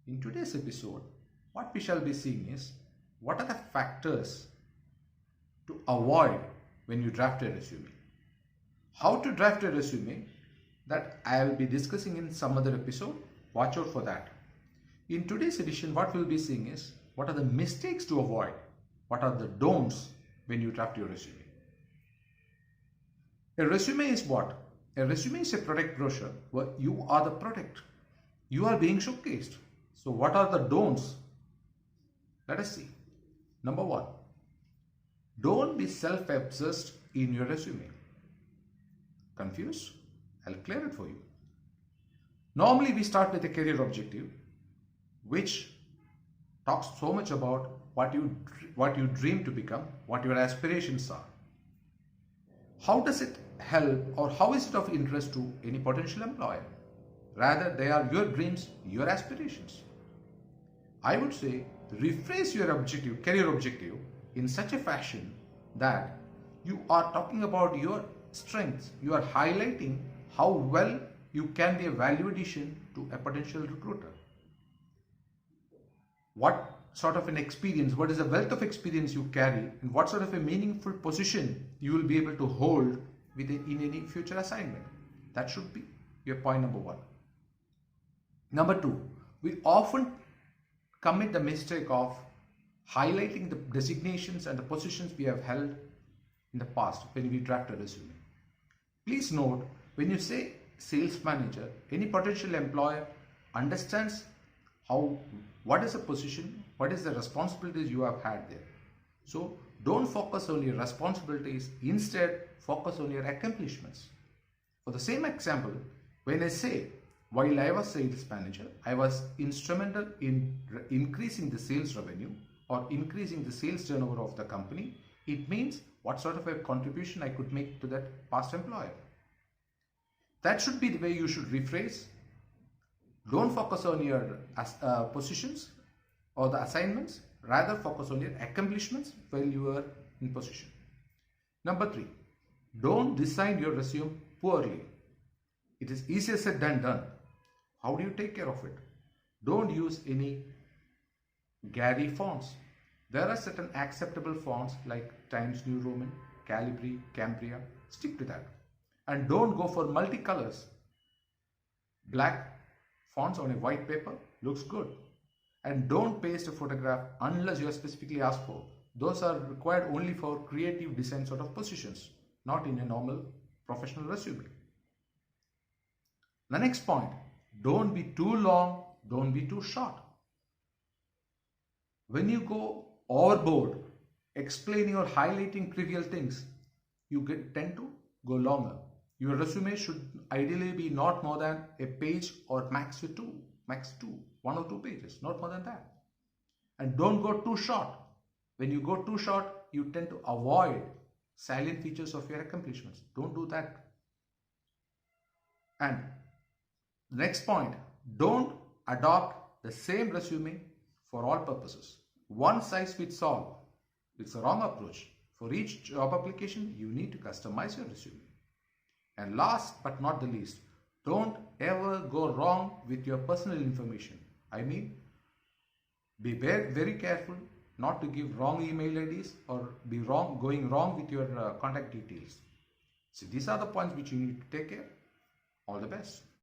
In today's episode, what we shall be seeing is what are the factors to avoid when you draft a resume. How to draft a resume, that I will be discussing in some other episode. Watch out for that. In today's edition, what we'll be seeing is what are the mistakes to avoid, what are the don'ts when you draft your resume. A resume is what? A resume is a product brochure where you are the product. You are being showcased. So what are the don'ts? Let us see. Number one, don't be self-obsessed in your resume. Confused? I'll clear it for you. Normally we start with a career objective, which talks so much about what you dream to become, what your aspirations are. How does it help, or how is it of interest to any potential employer? Rather, they are your dreams, your aspirations. I would say rephrase your objective, career objective, in such a fashion that you are talking about your strengths. You are highlighting how well you can be a value addition to a potential recruiter. What sort of an experience, what is the wealth of experience you carry, and what sort of a meaningful position you will be able to hold in any future assignment. That should be your point number one. Number two, we often commit the mistake of highlighting the designations and the positions we have held in the past when we draft a resume. Please note, when you say sales manager, any potential employer understands what is a position, what is the responsibilities you have had there. So don't focus on your responsibilities, instead focus on your accomplishments. For the same example, when I say, while I was sales manager, I was instrumental in increasing the sales revenue or increasing the sales turnover of the company, it means what sort of a contribution I could make to that past employer. That should be the way you should rephrase. Don't focus on your positions or the assignments, rather focus on your accomplishments while you are in position. Number three, don't design your resume poorly. It is easier said than done. How do you take care of it? Don't use any gaudy fonts. There are certain acceptable fonts like Times New Roman, Calibri, Cambria. Stick to that. And don't go for multicolors. Black fonts on a white paper looks good. And don't paste a photograph unless you are specifically asked for. Those are required only for creative design sort of positions, not in a normal professional resume. The next point, don't be too long, don't be too short. When you go overboard explaining or highlighting trivial things, you tend to go longer. Your resume should ideally be not more than a page or max two, 1 or 2 pages, not more than that. And don't go too short. When you go too short, you tend to avoid salient features of your accomplishments. Don't do that. And the next point, don't adopt the same resume for all purposes. One size fits all. It's a wrong approach. For each job application, you need to customize your resume. And last but not the least, don't ever go wrong with your personal information. I mean, be very careful not to give wrong email IDs or going wrong with your contact details. So these are the points which you need to take care. All the best.